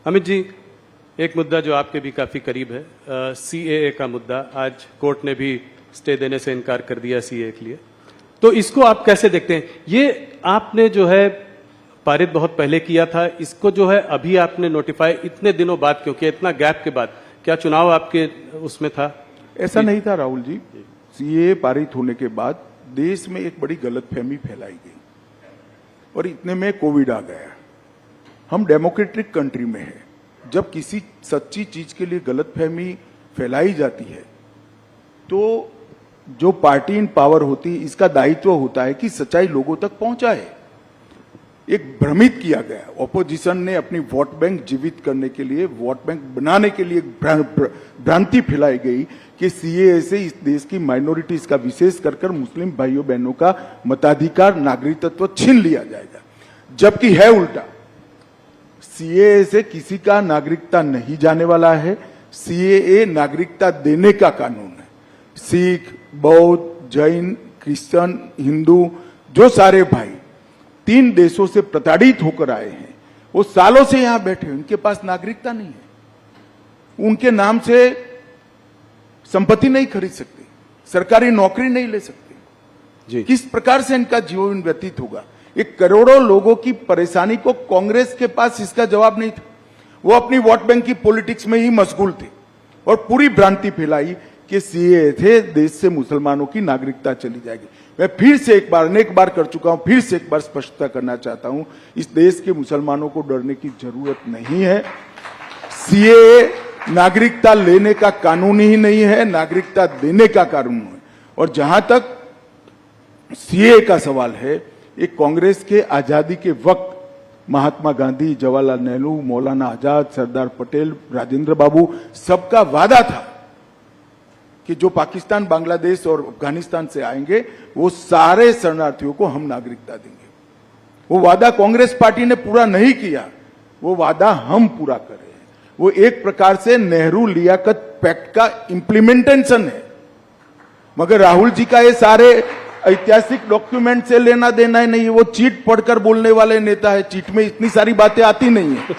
अमित जी, एक मुद्दा जो आपके भी काफी करीब है, सीएए का मुद्दा। आज कोर्ट ने भी स्टे देने से इनकार कर दिया सीएए के लिए, तो इसको आप कैसे देखते हैं? ये आपने जो है पारित बहुत पहले किया था, इसको जो है अभी आपने नोटिफाई इतने दिनों बाद क्यों किया, इतना गैप के बाद? क्या चुनाव आपके उसमें था? ऐसा नहीं था राहुल जी। सीएए पारित होने के बाद देश में एक बड़ी गलतफहमी फैलाई गई और इतने में कोविड आ गया। हम डेमोक्रेटिक कंट्री में है, जब किसी सच्ची चीज के लिए गलतफहमी फैलाई जाती है तो जो पार्टी इन पावर होती है इसका दायित्व होता है कि सच्चाई लोगों तक पहुंचाए। एक भ्रमित किया गया, ऑपोजिशन ने अपनी वोट बैंक जीवित करने के लिए, वोट बैंक बनाने के लिए भ्रांति फैलाई गई कि सीएए से इस देश की माइनॉरिटीज का, विशेष कर मुस्लिम भाइयों बहनों का मताधिकार, नागरिकत्व छीन लिया जाएगा, जबकि है उल्टा। सीएए से किसी का नागरिकता नहीं जाने वाला है। सीएए नागरिकता देने का कानून है। सिख, बौद्ध, जैन, क्रिश्चियन, हिंदू, जो सारे भाई 3 देशों से प्रताड़ित होकर आए हैं, वो सालों से यहां बैठे हैं, उनके पास नागरिकता नहीं है। उनके नाम से संपत्ति नहीं खरीद सकते, सरकारी नौकरी नहीं ले सकते जी। किस प्रकार से इनका जीवन व्यतीत होगा? एक करोड़ों लोगों की परेशानी को कांग्रेस के पास इसका जवाब नहीं था। वो अपनी वोट बैंक की पॉलिटिक्स में ही मशगूल थे और पूरी भ्रांति फैलाई कि सीएए थे देश से मुसलमानों की नागरिकता चली जाएगी। मैं फिर से एक बार, अनेक बार कर चुका हूं, फिर से एक बार स्पष्टता करना चाहता हूं, इस देश के मुसलमानों को डरने की जरूरत नहीं है। सीएए नागरिकता लेने का कानून ही नहीं है, नागरिकता देने का कानून है। और जहां तक सीएए का सवाल है, एक कांग्रेस के आजादी के वक्त महात्मा गांधी, जवाहरलाल नेहरू, मौलाना आजाद, सरदार पटेल, राजेंद्र बाबू, सबका वादा था कि जो पाकिस्तान, बांग्लादेश और अफगानिस्तान से आएंगे वो सारे शरणार्थियों को हम नागरिकता देंगे। वो वादा कांग्रेस पार्टी ने पूरा नहीं किया, वो वादा हम पूरा कर रहे हैं। वो एक प्रकार से नेहरू लियाकत पैक्ट का इंप्लीमेंटेशन है। मगर राहुल जी का ये सारे ऐतिहासिक डॉक्यूमेंट से लेना देना ही नहीं है। वो चीट पढ़कर बोलने वाले नेता है, चीट में इतनी सारी बातें आती नहीं है।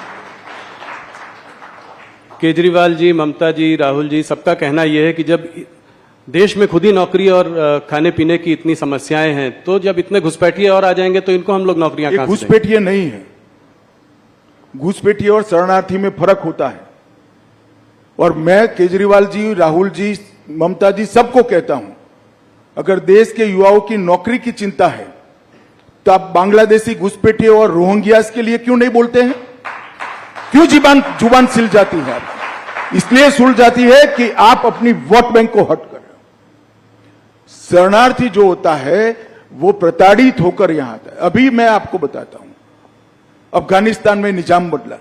केजरीवाल जी, ममता जी, राहुल जी, सबका कहना यह है कि जब देश में खुद ही नौकरी और खाने पीने की इतनी समस्याएं हैं, तो जब इतने घुसपैठिए और आ जाएंगे तो इनको हम लोग नौकरियां कहां से देंगे? घुसपैठिए नहीं है। घुसपैठिए और शरणार्थी में फर्क होता है। और मैं केजरीवाल जी, राहुल जी, ममता जी सबको कहता हूं, अगर देश के युवाओं की नौकरी की चिंता है तो आप बांग्लादेशी घुसपैठिए और रोहिंग्यास के लिए क्यों नहीं बोलते हैं? क्यों जुबान सिल जाती है आपकी? इसलिए सुल जाती है कि आप अपनी वोट बैंक को हट कर रहे हो। शरणार्थी जो होता है वो प्रताड़ित होकर यहां आता है। अभी मैं आपको बताता हूं, अफगानिस्तान में निजाम बदला,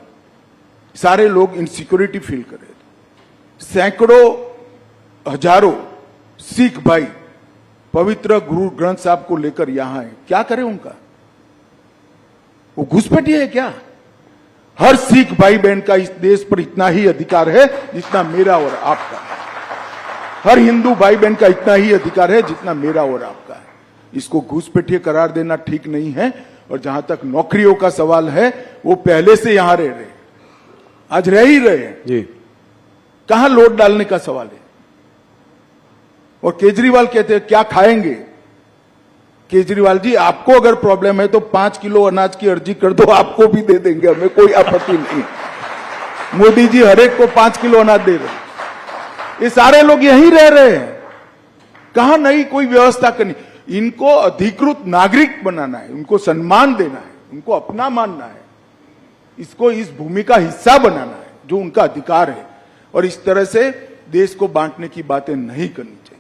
सारे लोग इनसिक्योरिटी फील कर रहे थे। सैकड़ों, हजारों सिख भाई पवित्र गुरु ग्रंथ साहब को लेकर यहां है। क्या करें उनका? वो घुसपैठिए है क्या? हर सिख भाई बहन का इस देश पर इतना ही अधिकार है जितना मेरा और आपका है। हर हिंदू भाई बहन का इतना ही अधिकार है जितना मेरा और आपका है। इसको घुसपैठिए करार देना ठीक नहीं है। और जहां तक नौकरियों का सवाल है, वो पहले से यहां रह रहे, आज रह ही रहे हैं जी। कहां लोड डालने का सवाल है? और केजरीवाल कहते हैं क्या खाएंगे? केजरीवाल जी, आपको अगर प्रॉब्लम है तो 5 किलो अनाज की अर्जी कर दो, आपको भी दे देंगे, हमें कोई आपत्ति नहीं। मोदी जी हर एक को 5 किलो अनाज दे रहे हैं। ये सारे लोग यहीं रह रहे हैं, कहां नई कोई व्यवस्था करनी? इनको अधिकृत नागरिक बनाना है, उनको सम्मान देना है, उनको अपना मानना है, इसको इस भूमि का हिस्सा बनाना है जो उनका अधिकार है। और इस तरह से देश को बांटने की बातें नहीं करनी चाहिए।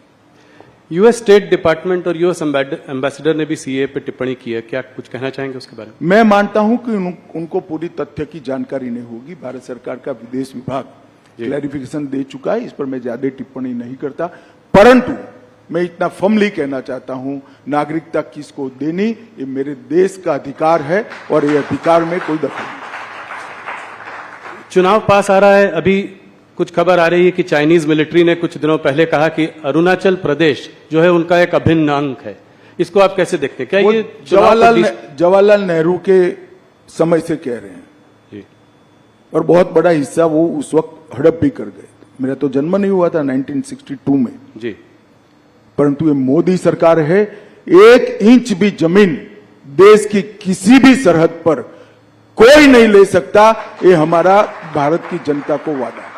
यूएस स्टेट डिपार्टमेंट और यूएस एम्बेसडर ने भी सीए पे टिप्पणी की है, क्या कुछ कहना चाहेंगे उसके बारे में? मैं मानता हूं कि उनको पूरी तथ्य की जानकारी नहीं होगी। भारत सरकार का विदेश विभाग क्लैरिफिकेशन दे चुका है, इस पर मैं ज्यादा टिप्पणी नहीं करता। परंतु मैं इतना फर्मली कहना चाहता हूं, नागरिकता किसको देनी ये मेरे देश का अधिकार है और ये अधिकार में कोई दखल नहीं। चुनाव पास आ रहा है, अभी कुछ खबर आ रही है कि चाइनीज मिलिट्री ने कुछ दिनों पहले कहा कि अरुणाचल प्रदेश जो है उनका एक अभिन्न अंग है। इसको आप कैसे देखते हैं? क्या ये जवाहरलाल नेहरू के समय से कह रहे हैं जी। और बहुत बड़ा हिस्सा वो उस वक्त हड़प भी कर गए। मेरा तो जन्म नहीं हुआ था 1962 में, जी, परंतु ये मोदी सरकार है, 1 इंच भी जमीन देश की किसी भी सरहद पर कोई नहीं ले सकता, ये हमारा भारत की जनता को वादा है।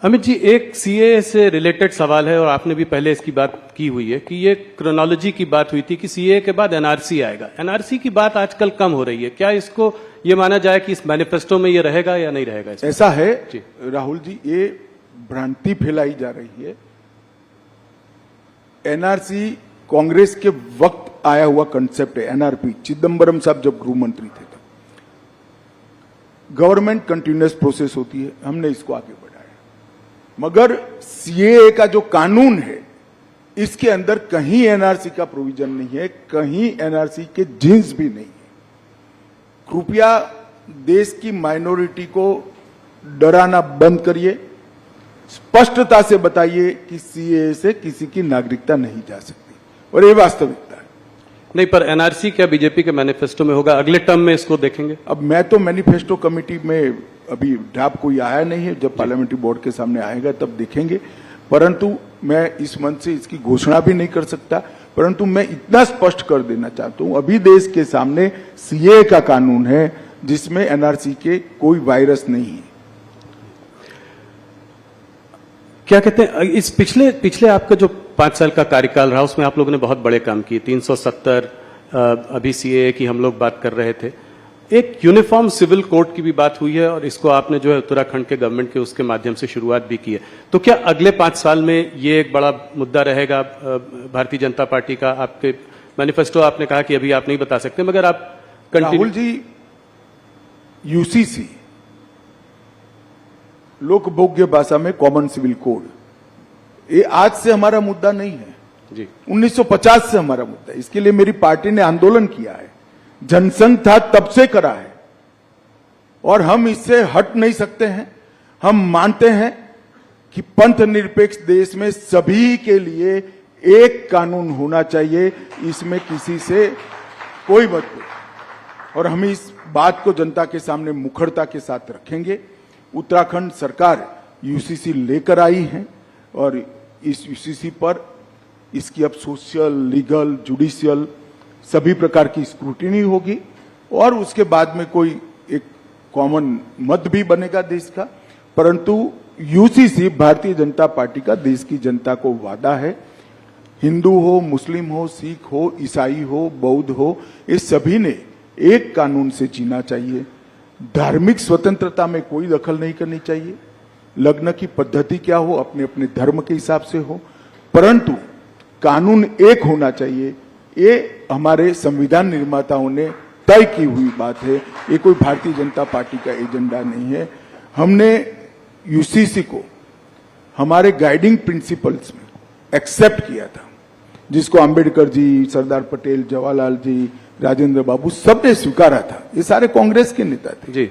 अमित जी, एक सीए से रिलेटेड सवाल है और आपने भी पहले इसकी बात की हुई है कि ये क्रोनोलॉजी की बात हुई थी कि सीए के बाद एनआरसी आएगा। एनआरसी की बात आजकल कम हो रही है, क्या इसको ये माना जाए कि इस मैनिफेस्टो में ये रहेगा या नहीं रहेगा? ऐसा है जी। राहुल जी, ये भ्रांति फैलाई जा रही है। एनआरसी कांग्रेस के वक्त आया हुआ कंसेप्ट है। एनआरपी चिदम्बरम साहब जब गृह मंत्री थे तब गवर्नमेंट कंटिन्यूअस प्रोसेस होती है, हमने इसको आगे बढ़ाया। मगर सीएए का जो कानून है, इसके अंदर कहीं एनआरसी का प्रोविजन नहीं है, कहीं एनआरसी के जिन्स भी नहीं है। कृपया देश की माइनॉरिटी को डराना बंद करिए, स्पष्टता से बताइए कि सीएए से किसी की नागरिकता नहीं जा सकती, और ये वास्तविकता है। नहीं, पर एनआरसी क्या बीजेपी के मैनिफेस्टो में होगा? अगले टर्म में इसको देखेंगे? अब मैं तो मैनिफेस्टो कमेटी में अभी ड्राफ्ट कोई आया नहीं है, जब पार्लियामेंट्री बोर्ड के सामने आएगा तब देखेंगे। परंतु मैं इस मंच से इसकी घोषणा भी नहीं कर सकता, परंतु मैं इतना स्पष्ट कर देना चाहता हूं, अभी देश के सामने सीए का कानून है जिसमें एनआरसी के कोई वायरस नहीं है। क्या कहते हैं, इस पिछले आपका जो 5 साल का कार्यकाल रहा उसमें आप लोगों ने बहुत बड़े काम किए। 370 अभी सीएए की हम लोग बात कर रहे थे, एक यूनिफॉर्म सिविल कोड की भी बात हुई है और इसको आपने जो है उत्तराखंड के गवर्नमेंट के उसके माध्यम से शुरुआत भी की है। तो क्या अगले 5 साल में ये एक बड़ा मुद्दा रहेगा भारतीय जनता पार्टी का? आपके मैनिफेस्टो आपने कहा कि अभी आप नहीं बता सकते, मगर आप राहुल जी, यूसीसी लोकभोग्य भाषा में कॉमन सिविल कोड, ये आज से हमारा मुद्दा नहीं है जी, 1950 से हमारा मुद्दा है। इसके लिए मेरी पार्टी ने आंदोलन किया है, जनसंघ था तब से करा है, और हम इससे हट नहीं सकते हैं। हम मानते हैं कि पंथ निरपेक्ष देश में सभी के लिए एक कानून होना चाहिए, इसमें किसी से कोई मतभेद, और हम इस बात को जनता के सामने मुखरता के साथ रखेंगे। उत्तराखंड सरकार यूसीसी लेकर आई है और इस यूसीसी पर इसकी अब सोशल, लीगल, जुडिशियल सभी प्रकार की स्क्रूटिनी होगी, और उसके बाद में कोई एक कॉमन मत भी बनेगा देश का। परंतु यूसीसी भारतीय जनता पार्टी का देश की जनता को वादा है। हिंदू हो, मुस्लिम हो, सिख हो, ईसाई हो, बौद्ध हो, ये सभी ने एक कानून से जीना चाहिए। धार्मिक स्वतंत्रता में कोई दखल नहीं करनी चाहिए। लग्न की पद्धति क्या हो, अपने अपने धर्म के हिसाब से हो, परंतु कानून एक होना चाहिए। ये हमारे संविधान निर्माताओं ने तय की हुई बात है, ये कोई भारतीय जनता पार्टी का एजेंडा नहीं है। हमने यूसीसी को हमारे गाइडिंग प्रिंसिपल्स में एक्सेप्ट किया था, जिसको अंबेडकर जी, सरदार पटेल, जवाहरलाल जी, राजेंद्र बाबू सबने स्वीकारा था। ये सारे कांग्रेस के नेता थे। जी।